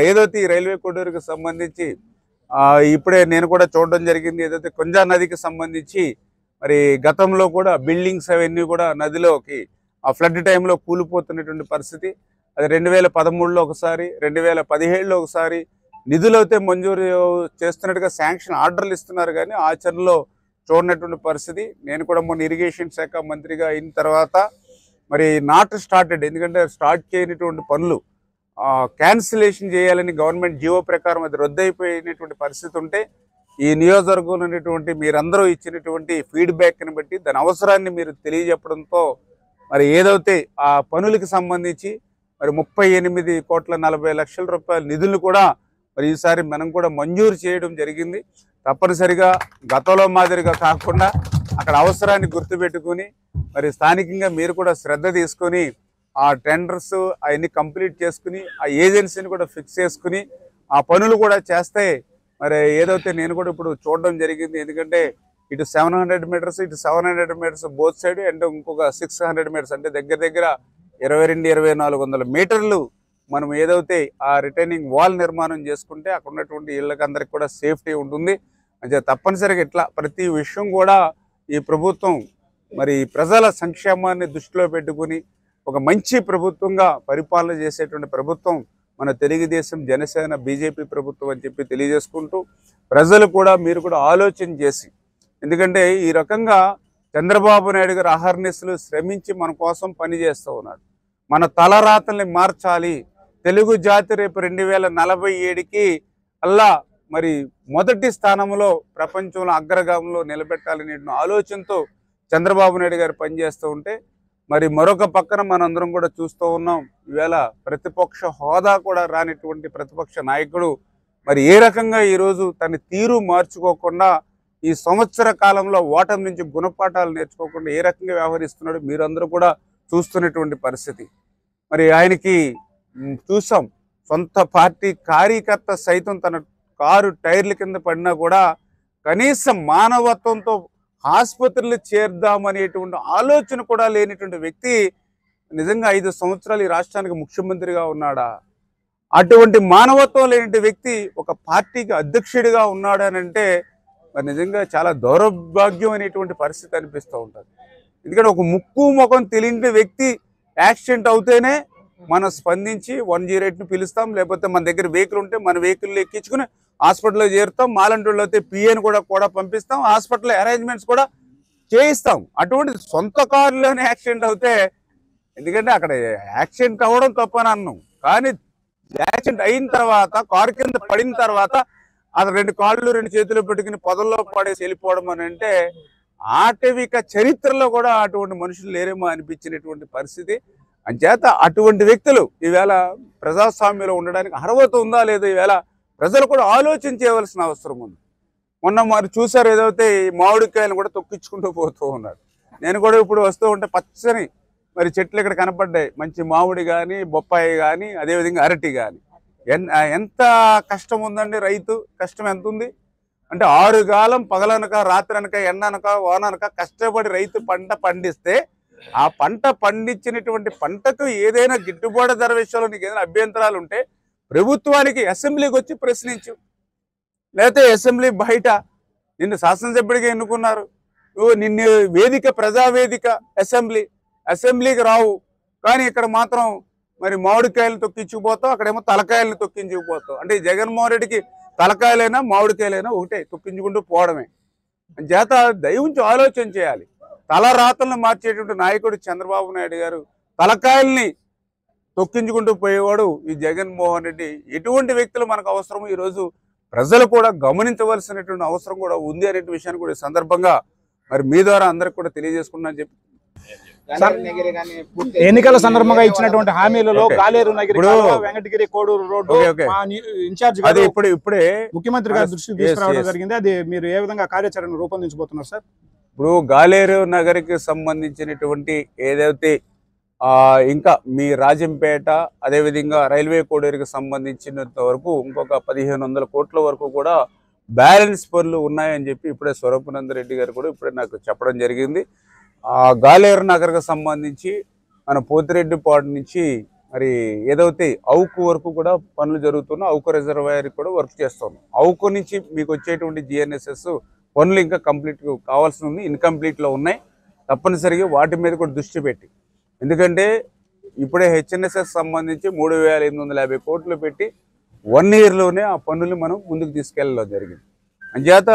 ఏదైతే ఈ రైల్వే కోడూరుకి సంబంధించి ఇప్పుడే నేను కూడా చూడడం జరిగింది. ఏదైతే కొంజా నదికి సంబంధించి మరి గతంలో కూడా బిల్డింగ్స్ అవన్నీ కూడా నదిలోకి ఆ ఫ్లడ్ టైంలో కూలిపోతున్నటువంటి పరిస్థితి. అది 2013లో ఒకసారి, 2017లో ఒకసారి నిధులు అయితే మంజూరు చేస్తున్నట్టుగా శాంక్షన్ ఆర్డర్లు ఇస్తున్నారు, కానీ ఆచరణలో చూడనటువంటి పరిస్థితి. నేను కూడా మొన్న ఇరిగేషన్ శాఖ మంత్రిగా అయిన తర్వాత మరి నాట్ స్టార్టెడ్, ఎందుకంటే స్టార్ట్ చేయనటువంటి పనులు క్యాన్సిలేషన్ చేయాలని గవర్నమెంట్ జీవో ప్రకారం అది రద్దయిపోయినటువంటి పరిస్థితి ఉంటే ఈ నియోజకవర్గంలో ఉన్నటువంటి మీరందరూ ఇచ్చినటువంటి ఫీడ్బ్యాక్ని బట్టి దాని అవసరాన్ని మీరు తెలియజెప్పడంతో మరి ఏదైతే ఆ పనులకి సంబంధించి మరి 38,40,00,000 రూపాయల నిధులు కూడా మరి ఈసారి మనం కూడా మంజూరు చేయడం జరిగింది. తప్పనిసరిగా గతంలో మాదిరిగా కాకుండా అక్కడ అవసరాన్ని గుర్తుపెట్టుకుని మరి స్థానికంగా మీరు కూడా శ్రద్ధ తీసుకొని ఆ టెండర్స్ అవన్నీ కంప్లీట్ చేసుకుని ఆ ఏజెన్సీని కూడా ఫిక్స్ చేసుకుని ఆ పనులు కూడా చేస్తే మరి ఏదైతే నేను కూడా ఇప్పుడు చూడడం జరిగింది. ఎందుకంటే ఇటు 700 మీటర్స్ ఇటు 700 మీటర్స్ బోత్ సైడ్ అండ్ ఇంకొక 600 మీటర్స్ అంటే దగ్గర దగ్గర 22-2400 మీటర్లు మనం ఏదైతే ఆ రిటైనింగ్ వాల్ నిర్మాణం చేసుకుంటే అక్కడ ఉన్నటువంటి ఇళ్ళకందరికి కూడా సేఫ్టీ ఉంటుంది. అంటే తప్పనిసరిగా ఇట్లా ప్రతి విషయం కూడా ఈ ప్రభుత్వం మరి ప్రజల సంక్షేమాన్ని దృష్టిలో పెట్టుకుని ఒక మంచి ప్రభుత్వంగా పరిపాలన చేసేటువంటి ప్రభుత్వం మన తెలుగుదేశం, జనసేన, బీజేపీ ప్రభుత్వం అని చెప్పి తెలియజేసుకుంటూ ప్రజలు కూడా మీరు కూడా ఆలోచన చేసి, ఎందుకంటే ఈ రకంగా చంద్రబాబు నాయుడు గారు అహర్నిశలు శ్రమించి మన కోసం పనిచేస్తూ ఉన్నాడు. మన తలరాతల్ని మార్చాలి, తెలుగు జాతి రేపు 2047కి అల్లా మరి మొదటి స్థానంలో ప్రపంచంలో అగ్రగామంలో నిలబెట్టాలనే ఆలోచనతో చంద్రబాబు నాయుడు గారు పనిచేస్తూ ఉంటే, మరి మరొక పక్కన మనందరం కూడా చూస్తూ ఉన్నాం. ఈవేళ ప్రతిపక్ష హోదా కూడా రానిటువంటి ప్రతిపక్ష నాయకుడు మరి ఏ రకంగా ఈరోజు తన తీరు మార్చుకోకుండా ఈ సంవత్సర కాలంలో ఓటమి నుంచి గుణపాఠాలు నేర్చుకోకుండా ఏ రకంగా వ్యవహరిస్తున్నాడు మీరందరూ కూడా చూస్తున్నటువంటి పరిస్థితి. మరి ఆయనకి చూసాం, సొంత పార్టీ కార్యకర్త సైతం తన కారు టైర్ల కింద పడినా కూడా కనీసం మానవత్వంతో ఆసుపత్రులు చేర్దామనేటువంటి ఆలోచన కూడా లేనిటువంటి వ్యక్తి నిజంగా 5 సంవత్సరాలు ఈ రాష్ట్రానికి ముఖ్యమంత్రిగా ఉన్నాడా? అటువంటి మానవత్వం లేని వ్యక్తి ఒక పార్టీకి అధ్యక్షుడిగా ఉన్నాడు అని అంటే మరి నిజంగా చాలా దౌర్భాగ్యం అనేటువంటి పరిస్థితి అనిపిస్తూ ఉంటుంది. ఎందుకంటే ఒక ముక్కు ముఖం తెలియని వ్యక్తి యాక్సిడెంట్ అవుతేనే మనం స్పందించి 108ని పిలుస్తాం, లేకపోతే మన దగ్గర వెహికల్ ఉంటే మన వెహికల్ ఎక్కించుకుని హాస్పిటల్లో చేరుతాం, మాలంటోళ్ళు అయితే పిఏని కూడా పంపిస్తాం, హాస్పిటల్ అరేంజ్మెంట్స్ కూడా చేయిస్తాం. అటువంటి సొంత కారులోనే యాక్సిడెంట్ అవుతే, ఎందుకంటే అక్కడ యాక్సిడెంట్ అవ్వడం తప్పని అన్నాం, కానీ యాక్సిడెంట్ అయిన తర్వాత కారు కింద పడిన తర్వాత అది 2 కాళ్ళు 2 చేతులు పెట్టుకుని పొదల్లో పడేసి వెళ్ళిపోవడం అని అంటే ఆటవిక చరిత్రలో కూడా అటువంటి మనుషులు లేరేమో అనిపించినటువంటి పరిస్థితి. అంచేత అటువంటి వ్యక్తులు ఈవేళ ప్రజాస్వామ్యంలో ఉండడానికి అర్హత ఉందా లేదా ఈవేళ ప్రజలు కూడా ఆలోచన చేయవలసిన అవసరం ఉంది. మొన్న మరి చూసారు, ఏదైతే మామిడికాయలు కూడా తొక్కించుకుంటూ పోతూ ఉన్నాడు. నేను కూడా ఇప్పుడు వస్తూ ఉంటే పచ్చని మరి చెట్లు ఇక్కడ కనపడ్డాయి, మంచి మామిడి కానీ బొప్పాయి కానీ అదేవిధంగా అరటి కానీ. ఎంత కష్టం ఉందండి, రైతు కష్టం ఎంత ఉంది అంటే 6 కాలం పగలనక రాత్రనక ఎండనక వాననక కష్టపడి రైతు పంట పండిస్తే ఆ పంట పండించినటువంటి పంటకు ఏదైనా గిట్టుబాటు ధర విషయంలో నీకు ఏదైనా అభ్యంతరాలు ఉంటే ప్రభుత్వానికి అసెంబ్లీకి వచ్చి ప్రశ్నించు, లేకపోతే అసెంబ్లీ బయట నిన్ను శాసనసభ్యుడిగా ఎన్నుకున్నారు, నిన్ను వేదిక ప్రజావేదిక అసెంబ్లీకి రావు, కానీ ఇక్కడ మాత్రం మరి మామిడికాయలు తొక్కించుకుపోతావు, అక్కడేమో తలకాయలను తొక్కించుకుపోతావు. అంటే జగన్మోహన్ రెడ్డికి తలకాయలైనా మామిడికాయలైనా ఒకటే, తొక్కించుకుంటూ పోవడమే. చేత దయవుంచి ఆలోచన చేయాలి. తలరాతలను మార్చేటువంటి నాయకుడు చంద్రబాబు నాయుడు గారు, తలకాయల్ని తొక్కించుకుంటూ పోయేవాడు ఈ జగన్మోహన్ రెడ్డి. ఎటువంటి వ్యక్తులు మనకు అవసరమో ఈరోజు ప్రజలు కూడా గమనించవలసినటువంటి అవసరం కూడా ఉంది అనే విషయాన్ని కూడా ఈ సందర్భంగా మరి మీ ద్వారా అందరికి కూడా తెలియజేసుకున్నాను చెప్పి. ఎన్నికల సందర్భంగా ఇచ్చినటువంటి హామీలలో గాలేరు నగిరి, వెంకటగిరి, కోడూరు రోడ్డు ఇన్ఛార్జ్ ఇప్పుడే ముఖ్యమంత్రి గారి దృష్టికి తీసుకురావడం జరిగింది. అది మీరు ఏ విధంగా కార్యాచరణ రూపొందించబోతున్నారు సార్? ఇప్పుడు గాలేరు నగరికి సంబంధించినటువంటి ఏదైతే ఇంకా మీ రాజంపేట అదేవిధంగా రైల్వే కోడూరుకి సంబంధించినంత వరకు ఇంకొక 1500 కోట్ల వరకు కూడా బ్యాలెన్స్ పనులు ఉన్నాయని చెప్పి ఇప్పుడే స్వరూపానందరెడ్డి గారు కూడా ఇప్పుడే నాకు చెప్పడం జరిగింది. గాలేరు నగర్కి సంబంధించి మన పోతిరెడ్డిపాడు నుంచి మరి ఏదైతే అవుకు వరకు కూడా పనులు జరుగుతున్నా, అవుకు రిజర్వాయర్ కూడా వర్క్ చేస్తున్నాం. అవుకు నుంచి మీకు వచ్చేటువంటి GNSS పనులు ఇంకా కంప్లీట్ కావాల్సి ఉంది, ఇన్కంప్లీట్లో ఉన్నాయి. తప్పనిసరిగా వాటి మీద కూడా దృష్టి పెట్టి, ఎందుకంటే ఇప్పుడే HNSS సంబంధించి 3,850 కోట్లు పెట్టి 1 ఇయర్లోనే ఆ పనులు మనం ముందుకు తీసుకెళ్ళడం జరిగింది. అంచేత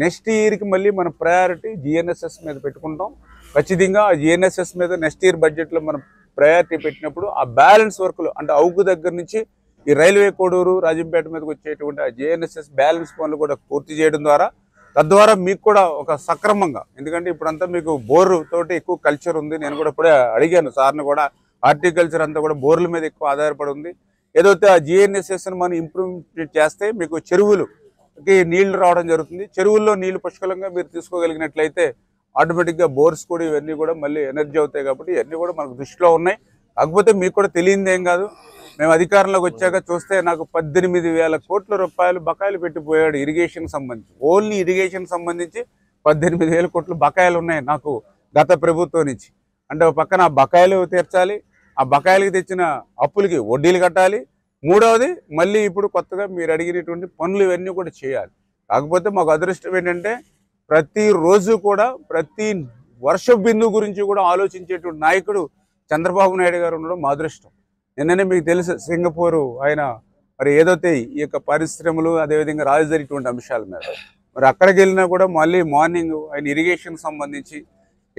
నెక్స్ట్ ఇయర్కి మళ్ళీ మన ప్రయారిటీ GNSS మీద పెట్టుకుంటాం. ఖచ్చితంగా ఆ GNSS మీద నెక్స్ట్ ఇయర్ బడ్జెట్లో మనం ప్రయారిటీ పెట్టినప్పుడు ఆ బ్యాలెన్స్ వర్క్లు అంటే అవుకు దగ్గర నుంచి ఈ రైల్వే కోడూరు రాజంపేట మీదకి వచ్చేటువంటి ఆ GNSS బ్యాలెన్స్ పనులు కూడా పూర్తి చేయడం ద్వారా తద్వారా మీకు కూడా ఒక సక్రమంగా, ఎందుకంటే ఇప్పుడంతా మీకు బోరు తోటి ఎక్కువ కల్చర్ ఉంది. నేను కూడా ఇప్పుడే అడిగాను సార్ని కూడా, హార్టికల్చర్ అంతా కూడా బోర్ల మీద ఎక్కువ ఆధారపడి ఉంది. ఏదైతే ఆ GNSSని మనం ఇంప్రూవ్మెంట్ చేస్తే మీకు చెరువులకి నీళ్లు రావడం జరుగుతుంది. చెరువుల్లో నీళ్లు పుష్కలంగా మీరు తీసుకోగలిగినట్లయితే ఆటోమేటిక్గా బోర్స్ కూడా ఇవన్నీ కూడా మళ్ళీ ఎనర్జీ అవుతాయి. కాబట్టి ఇవన్నీ కూడా మనకు దృష్టిలో ఉన్నాయి. కాకపోతే మీకు కూడా తెలియంది ఏం కాదు, మేము అధికారంలోకి వచ్చాక చూస్తే నాకు 18,000 కోట్ల రూపాయలు బకాయిలు పెట్టిపోయాడు ఇరిగేషన్ సంబంధించి. ఓన్లీ ఇరిగేషన్ సంబంధించి 18,000 కోట్లు బకాయిలు ఉన్నాయి నాకు గత ప్రభుత్వం నుంచి. అంటే ఒక పక్కన ఆ బకాయిలు తీర్చాలి, ఆ బకాయిలకి తెచ్చిన అప్పులకి వడ్డీలు కట్టాలి, మూడవది మళ్ళీ ఇప్పుడు కొత్తగా మీరు అడిగినటువంటి పనులు ఇవన్నీ కూడా చేయాలి. కాకపోతే మాకు అదృష్టం ఏంటంటే ప్రతిరోజు కూడా ప్రతి వర్ష బిందువు గురించి కూడా ఆలోచించేటువంటి నాయకుడు చంద్రబాబు నాయుడు గారు ఉండడం మా అదృష్టం. నిన్ననే మీకు తెలుసు సింగపూర్ ఆయన మరి ఏదైతే ఈ యొక్క పరిశ్రమలు అదేవిధంగా రాజధానిటువంటి అంశాల మీద మరి అక్కడికి వెళ్ళినా కూడా మళ్ళీ మార్నింగ్ ఆయన ఇరిగేషన్ సంబంధించి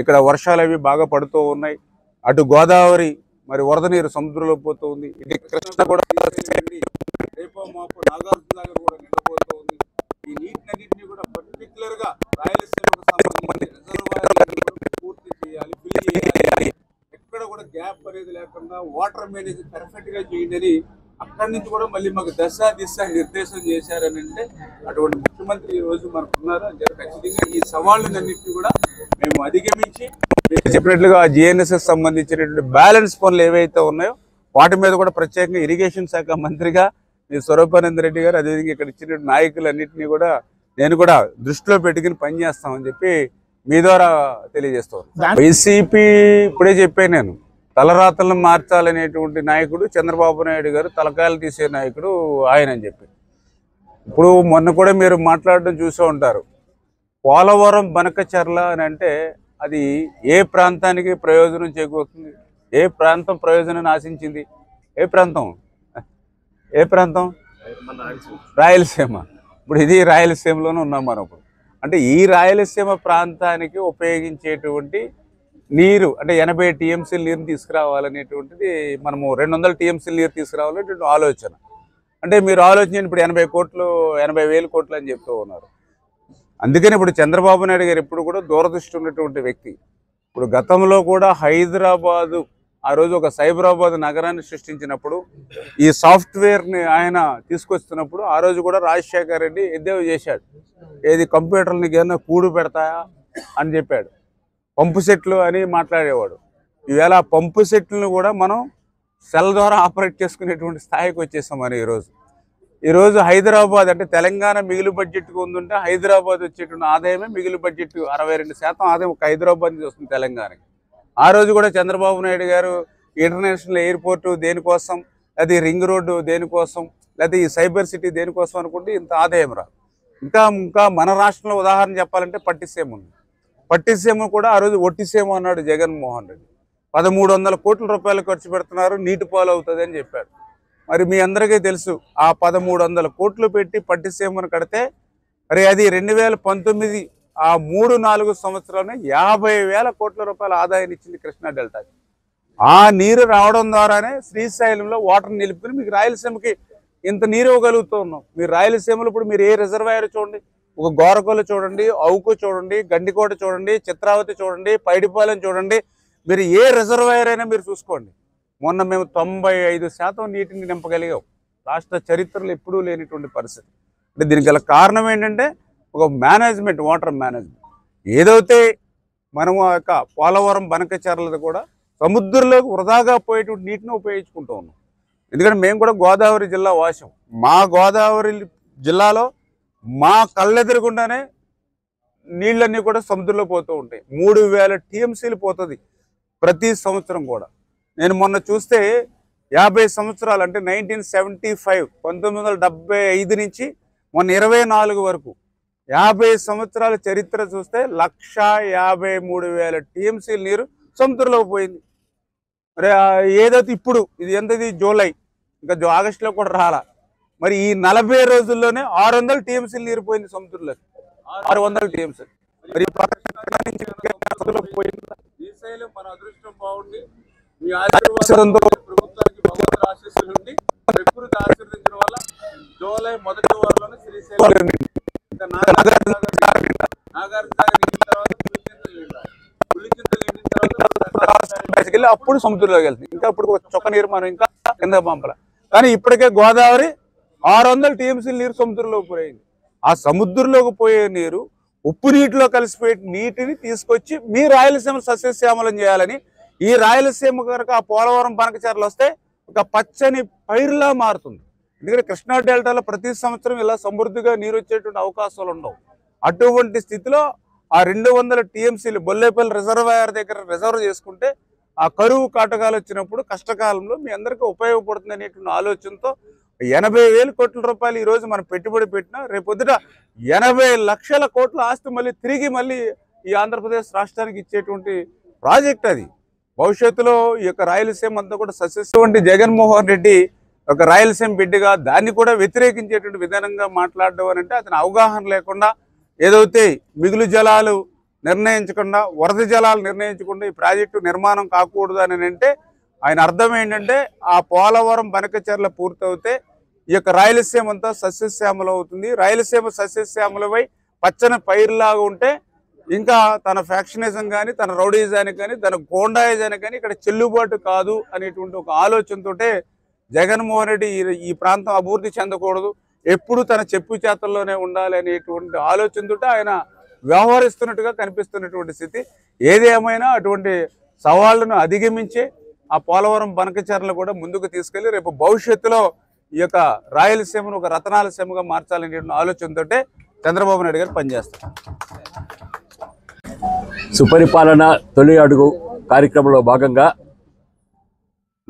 ఇక్కడ వర్షాలు అవి బాగా పడుతూ ఉన్నాయి. అటు గోదావరి మరి వరద నీరు సముద్రంలో పోతూ ఉంది, ఇటు కృష్ణ కూడా రేపో మాపు నాగార్జున కూడా నిండిపోతూ ఉంది. ఈ నీటినన్నింటినీ కూడా పర్టికులర్ గా రాయలసీమకు సంబంధించి పూర్తి చేయాలి, ఫిల్ చేయాలి. ఎక్కడ కూడా గ్యాప్ అనేది లేకుండా వాటర్ మేనేజ్ పర్ఫెక్ట్ గా చేయండి. అక్కడి నుంచి కూడా మళ్ళీ మాకు దశ దిశ నిర్దేశం చేశారని అంటే అటువంటి ముఖ్యమంత్రి ఈ రోజు మనకు ఉన్నారు. ఖచ్చితంగా ఈ సవాళ్ళన్నింటినీ కూడా మేము అధిగమించి చెప్పినట్లుగా జిఎన్ఎస్ఎస్ సంబంధించినటువంటి బ్యాలెన్స్ పనులు ఏవైతే ఉన్నాయో వాటి మీద కూడా ప్రత్యేకంగా ఇరిగేషన్ శాఖ మంత్రిగా మీ స్వరూపానంద రెడ్డి గారు అదేవిధంగా ఇక్కడ ఇచ్చిన నాయకులన్నింటినీ కూడా నేను కూడా దృష్టిలో పెట్టుకుని పనిచేస్తామని చెప్పి మీ ద్వారా తెలియజేస్తాను. వైసీపీ ఇప్పుడే చెప్పాను నేను, తలరాతలను మార్చాలనేటువంటి నాయకుడు చంద్రబాబు నాయుడు గారు, తలకాయలు తీసే నాయకుడు ఆయన అని చెప్పి. ఇప్పుడు మొన్న కూడా మీరు మాట్లాడడం చూసే ఉంటారు, పోలవరం బనకచర్ల అని అంటే అది ఏ ప్రాంతానికి ప్రయోజనం చేకూరుతుంది, ఏ ప్రాంతం ప్రయోజనాన్ని ఆశించింది, ఏ ప్రాంతం రాయలసీమ. ఇప్పుడు ఇది రాయలసీమలోనే ఉన్నాం మనం ఇప్పుడు. అంటే ఈ రాయలసీమ ప్రాంతానికి ఉపయోగించేటువంటి నీరు అంటే 80 టీఎంసీల నీరుని తీసుకురావాలనేటువంటిది మనము 200 టీఎంసీల నీరు తీసుకురావాలనేటువంటి ఆలోచన. అంటే మీరు ఆలోచించండి, ఇప్పుడు 80,000 కోట్లు అని చెప్తూ ఉన్నారు. అందుకని ఇప్పుడు చంద్రబాబు నాయుడు గారు ఎప్పుడు కూడా దూరదృష్టి ఉన్నటువంటి వ్యక్తి. ఇప్పుడు గతంలో కూడా హైదరాబాదు ఆ రోజు ఒక సైబరాబాద్ నగరాన్ని సృష్టించినప్పుడు ఈ సాఫ్ట్వేర్ని ఆయన తీసుకొస్తున్నప్పుడు ఆ రోజు కూడా రాజశేఖర్ రెడ్డి ఎద్దేవా చేశాడు, ఏది కంప్యూటర్లకి ఏదైనా కూడు పెడతాయా అని చెప్పాడు, పంపు సెట్లు అని మాట్లాడేవాడు. ఈవేళ పంపు సెట్లను కూడా మనం సెల్ ద్వారా ఆపరేట్ చేసుకునేటువంటి స్థాయికి వచ్చేసాం. మరి ఈరోజు హైదరాబాద్ అంటే తెలంగాణ మిగులు బడ్జెట్కి ఉందంటే హైదరాబాద్ వచ్చేటువంటి ఆదాయమే మిగులు బడ్జెట్ 62% ఆదాయం ఒక హైదరాబాద్ నుంచి వస్తుంది తెలంగాణకి. ఆ రోజు కూడా చంద్రబాబు నాయుడు గారు ఇంటర్నేషనల్ ఎయిర్పోర్టు దేనికోసం, అది రింగ్ రోడ్డు దేనికోసం, లేకపోతే ఈ సైబర్ సిటీ దేనికోసం అనుకుంటే ఇంత ఆదాయం రాదు. ఇంకా మన రాష్ట్రంలో ఉదాహరణ చెప్పాలంటే పట్టిసీమ ఉంది. పట్టిసీమ కూడా ఆ రోజు ఒట్టిసీమ అన్నాడు జగన్మోహన్ రెడ్డి. 1300 కోట్ల రూపాయలు ఖర్చు పెడుతున్నారు, నీటి పాలు అవుతుంది అని చెప్పాడు. మరి మీ అందరికీ తెలుసు, ఆ 1300 కోట్లు పెట్టి పట్టిసీమను కడితే మరి అది 2019 ఆ 3-4 సంవత్సరాలు 50,000 కోట్ల రూపాయల ఆదాయాన్ని ఇచ్చింది కృష్ణా డెల్టాకి. ఆ నీరు రావడం ద్వారానే శ్రీశైలంలో వాటర్ నిలుపుకుని మీకు రాయలసీమకి ఇంత నీరు ఇవ్వగలుగుతూ ఉన్నాం. మీరు రాయలసీమలో ఇప్పుడు మీరు ఏ రిజర్వాయర్ చూడండి, ఒక గోరకొల్లు చూడండి, అవుకు చూడండి, గండికోట చూడండి, చిత్రావతి చూడండి, పైడిపాలెం చూడండి, మీరు ఏ రిజర్వాయర్ అయినా మీరు చూసుకోండి. మొన్న మేము 95% నీటిని నింపగలిగాం. రాష్ట్ర చరిత్రలో ఎప్పుడూ లేనిటువంటి పరిస్థితి. అంటే దీనికి గల కారణం ఏంటంటే ఒక మేనేజ్మెంట్, వాటర్ మేనేజ్మెంట్. ఏదైతే మనము ఆ యొక్క పోలవరం బనకచర్లది కూడా సముద్రంలోకి వృధాగా పోయేటువంటి నీటిని ఉపయోగించుకుంటూ ఉన్నాం. ఎందుకంటే మేము కూడా గోదావరి జిల్లా వాసం. మా గోదావరి జిల్లాలో మా కళ్ళెదురుగుండానే నీళ్ళన్నీ కూడా సముద్రంలో పోతూ ఉంటాయి. 3000 టీఎంసీలు పోతుంది ప్రతి సంవత్సరం కూడా. నేను మొన్న చూస్తే 50 సంవత్సరాలు అంటే 1975 1975 నుంచి మొన్న 24 వరకు 50 సంవత్సరాల చరిత్ర చూస్తే 153,000 టీఎంసీల నీరు సముద్రంలోకి పోయింది. మరి ఏదైతే ఇప్పుడు ఇది ఎంతది జూలై, ఇంకా ఆగస్టులో కూడా రాలా. మరి ఈ 40 రోజుల్లోనే 600 టీఎంసీలు నీరు పోయింది సముద్రంలోకి. 600 టీఎంసీలు. మరి శ్రీశైలం మన అదృష్టం బాగుండి మీ ఆశీర్వాదంతో ప్రభుత్వానికి భగవంతుడి ఆశీస్సులు ఉండి ప్రకృతి ఆశీర్వదించడం వల్ల జూలై మొదటి వారంలోనే శ్రీశైలం నాగార్జున అప్పుడు సముద్రంలోకి వెళ్తుంది. ఇంకా ఇప్పుడు చొక్క నీరు మనం ఇంకా కింద పంపల. కానీ ఇప్పటికే గోదావరి 600 టీఎంసీల నీరు సముద్రంలోకి పోయింది. ఆ సముద్రంలోకి పోయే నీరు ఉప్పు నీటిలో కలిసిపోయే నీటిని తీసుకొచ్చి మీ రాయలసీమ సస్యశ్యామలం చేయాలని, ఈ రాయలసీమ కనుక ఆ పోలవరం బనకచెర్లు వస్తే ఒక పచ్చని పైరులా మారుతుంది. ఎందుకంటే కృష్ణా డెల్టాలో ప్రతి సంవత్సరం ఇలా సమృద్ధిగా నీరు వచ్చేటువంటి అవకాశాలు ఉండవు. అటువంటి స్థితిలో ఆ 200 టీఎంసీలు బొల్లేపల్లి రిజర్వాయర్ దగ్గర రిజర్వ్ చేసుకుంటే ఆ కరువు కాటకాలు వచ్చినప్పుడు కష్టకాలంలో మీ అందరికీ ఉపయోగపడుతుంది అనేటువంటి ఆలోచనతో 80,000 కోట్ల రూపాయలు ఈరోజు మనం పెట్టుబడి పెట్టినా రేపొద్దుట 80 లక్షల కోట్ల ఆస్తి మళ్ళీ ఈ ఆంధ్రప్రదేశ్ రాష్ట్రానికి ఇచ్చేటువంటి ప్రాజెక్ట్ అది. భవిష్యత్తులో ఈ యొక్క రాయలసీమ అంతా కూడా సస్యశ్యామలం. జగన్మోహన్ రెడ్డి ఒక రాయలసీమ బిడ్డగా దాన్ని కూడా వ్యతిరేకించేటువంటి విధానంగా మాట్లాడడం అని అంటే అతని అవగాహన లేకుండా, ఏదైతే మిగులు జలాలు నిర్ణయించకుండా, వరద జలాలు నిర్ణయించకుండా ఈ ప్రాజెక్టు నిర్మాణం కాకూడదు అని అంటే ఆయన అర్థం ఏంటంటే ఆ పోలవరం బనకచెర్ల పూర్తవుతే ఈ యొక్క రాయలసీమ అంతా సస్యశ్యామలం అవుతుంది. రాయలసీమ సస్యశ్యామలపై పచ్చని పైరులాగా ఉంటే ఇంకా తన ఫ్యాక్షనిజం కానీ, తన రౌడీజానికి కానీ, తన గోండాయిజానికి కానీ ఇక్కడ చెల్లుబాటు కాదు అనేటువంటి ఒక ఆలోచనతోటే జగన్మోహన్ రెడ్డి ఈ ప్రాంతం అభివృద్ధి చెందకూడదు, ఎప్పుడు తన చెప్పు చేతల్లోనే ఉండాలి అనేటువంటి ఆలోచనతో ఆయన వ్యవహరిస్తున్నట్టుగా కనిపిస్తున్నటువంటి స్థితి. ఏదేమైనా అటువంటి సవాళ్లను అధిగమించే ఆ పోలవరం బనకచెర్లను కూడా ముందుకు తీసుకెళ్లి రేపు భవిష్యత్తులో ఈ యొక్క రాయలసీమను ఒక రతనాల సీమగా మార్చాలనే ఆలోచనతోటే చంద్రబాబు నాయుడు గారు పనిచేస్తారు. సుపరిపాలన తొలి అడుగు కార్యక్రమంలో భాగంగా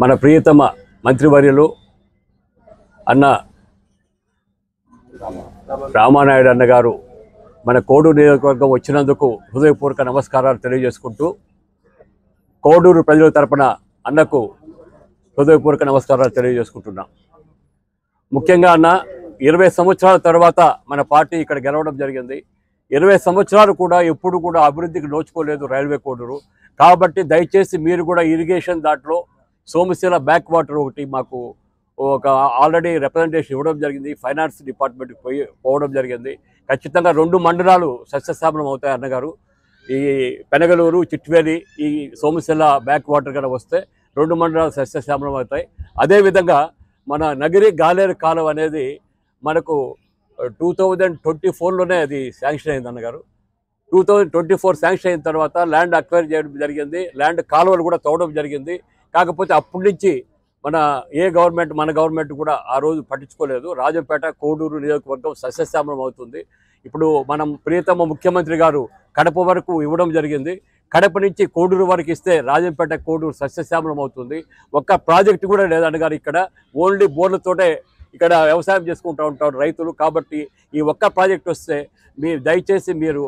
మన ప్రియతమ మంత్రివర్యులు అన్న రామానాయుడు అన్న గారు మన కోడూరు నియోజకవర్గం వచ్చినందుకు హృదయపూర్వక నమస్కారాలు తెలియజేసుకుంటూ, కోడూరు ప్రజల తరపున అన్నకు హృదయపూర్వక నమస్కారాలు తెలియజేసుకుంటున్నాం. ముఖ్యంగా అన్న 20 సంవత్సరాల తర్వాత మన పార్టీ ఇక్కడ గెలవడం జరిగింది. 20 సంవత్సరాలు కూడా ఎప్పుడు కూడా అభివృద్ధికి నోచుకోలేదు రైల్వే కోడూరు. కాబట్టి దయచేసి మీరు కూడా ఇరిగేషన్ దాంట్లో సోమశిల బ్యాక్ వాటర్ ఒకటి మాకు ఒక ఆల్రెడీ రిప్రజెంటేషన్ ఇవ్వడం జరిగింది. ఫైనాన్స్ డిపార్ట్మెంట్కి పోవడం జరిగింది. ఖచ్చితంగా 2 మండలాలు సస్యశ్యామలం అవుతాయి అన్నగారు. ఈ పెనగలూరు, చిట్వేలి, ఈ సోమశిల బ్యాక్ వాటర్ కనుక వస్తే 2 మండలాలు సస్యశ్యామలం అవుతాయి. అదేవిధంగా మన నగిరి గాలేరు కాలువ అనేది మనకు 2024లోనే అది శాంక్షన్ అయింది అన్నగారు. 2024 శాంక్షన్ అయిన తర్వాత ల్యాండ్ అక్వైర్ చేయడం జరిగింది. ల్యాండ్ కాలువలు కూడా తవ్వడం జరిగింది. కాకపోతే అప్పటి నుంచి మన గవర్నమెంట్ కూడా ఆ రోజు పట్టించుకోలేదు. రాజంపేట, కోడూరు నియోజకవర్గం సస్యశ్యామలం అవుతుంది. ఇప్పుడు మనం ప్రియతమ ముఖ్యమంత్రి గారు కడప వరకు ఇవ్వడం జరిగింది. కడప నుంచి కోడూరు వరకు ఇస్తే రాజంపేట, కోడూరు సస్యశ్యామలం అవుతుంది. ఒక్క ప్రాజెక్టు కూడా లేదన్నగారు. ఇక్కడ ఓన్లీ బోర్లతోటే ఇక్కడ వ్యవసాయం చేసుకుంటూ ఉంటారు రైతులు. కాబట్టి ఈ ఒక్క ప్రాజెక్ట్ వస్తే దయచేసి మీరు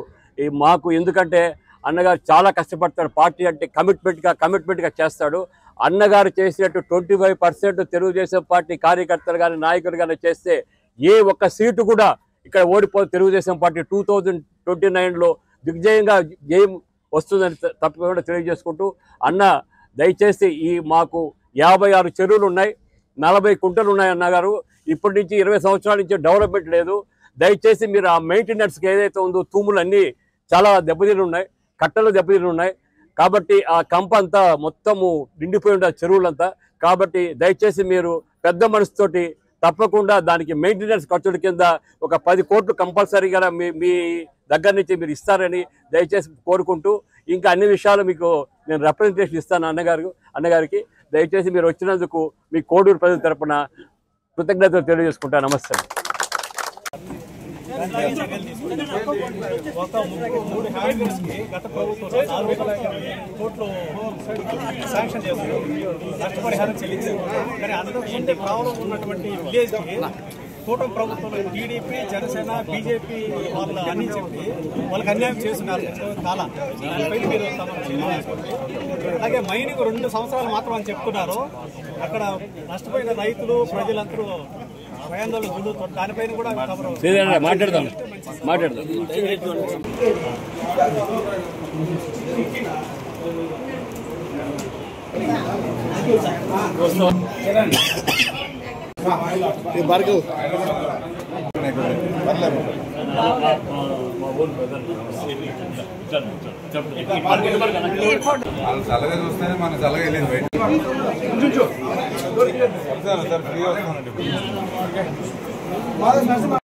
మాకు, ఎందుకంటే అన్నగారు చాలా కష్టపడతాడు. పార్టీ అంటే కమిట్మెంట్గా చేస్తాడు. అన్నగారు చేసినట్టు 25% తెలుగుదేశం పార్టీ కార్యకర్తలు కానీ, నాయకులు కానీ చేస్తే ఏ ఒక్క సీటు కూడా ఇక్కడ ఓడిపోదు. తెలుగుదేశం పార్టీ 2029లో దిగ్జయంగా జయం వస్తుందని తప్పకుండా తెలియజేసుకుంటూ, అన్న దయచేసి మాకు 56 చెరువులు ఉన్నాయి, 40 కుంటలు ఉన్నాయి అన్నగారు. ఇప్పటి నుంచి 20 సంవత్సరాల నుంచి డెవలప్మెంట్ లేదు. దయచేసి మీరు ఆ మెయింటెనెన్స్కి ఏదైతే ఉందో తూములు అన్నీ చాలా దెబ్బతిని ఉన్నాయి, కట్టలు దెబ్బతిని ఉన్నాయి. కాబట్టి ఆ కంప అంతా మొత్తము నిండిపోయి ఉండే చెరువులంతా. కాబట్టి దయచేసి మీరు పెద్ద మనసుతోటి తప్పకుండా దానికి మెయింటెనెన్స్ ఖర్చుల కింద ఒక 10 కోట్లు కంపల్సరీగా మీ దగ్గర నుంచి మీరు ఇస్తారని దయచేసి కోరుకుంటూ, ఇంకా అన్ని విషయాలు మీకు నేను రిప్రజెంటేషన్ ఇస్తాను అన్నగారికి. దయచేసి మీరు వచ్చినందుకు మీ కోడూరు ప్రజల తరపున కృతజ్ఞతలు తెలియజేసుకుంటా. నమస్తే. గత ప్రభుత్వం 4,50 కోట్లు శాంక్షన్ చేస్తారు, నష్టపరిహారం చెల్లించారు. కానీ అంతకుముందు ప్రాబ్లం ఉన్నటువంటి విలేజ్కి కూటమి ప్రభుత్వం టీడీపీ, జనసేన, బీజేపీ వాళ్ళు అన్ని చెప్పి వాళ్ళకి అన్యాయం చేస్తున్నారు కాలం. దానిపై మీరు అలాగే మైనింగ్ 2 సంవత్సరాలు మాత్రం అని చెప్తున్నారు. అక్కడ నష్టపోయిన రైతులు, ప్రజలందరూ భయాందోళన గుండుతారు. దానిపైన కూడా మాట్లాడదాం. చల్లగా చూస్తేనే మన చల్లగా వెళ్ళింది బయట.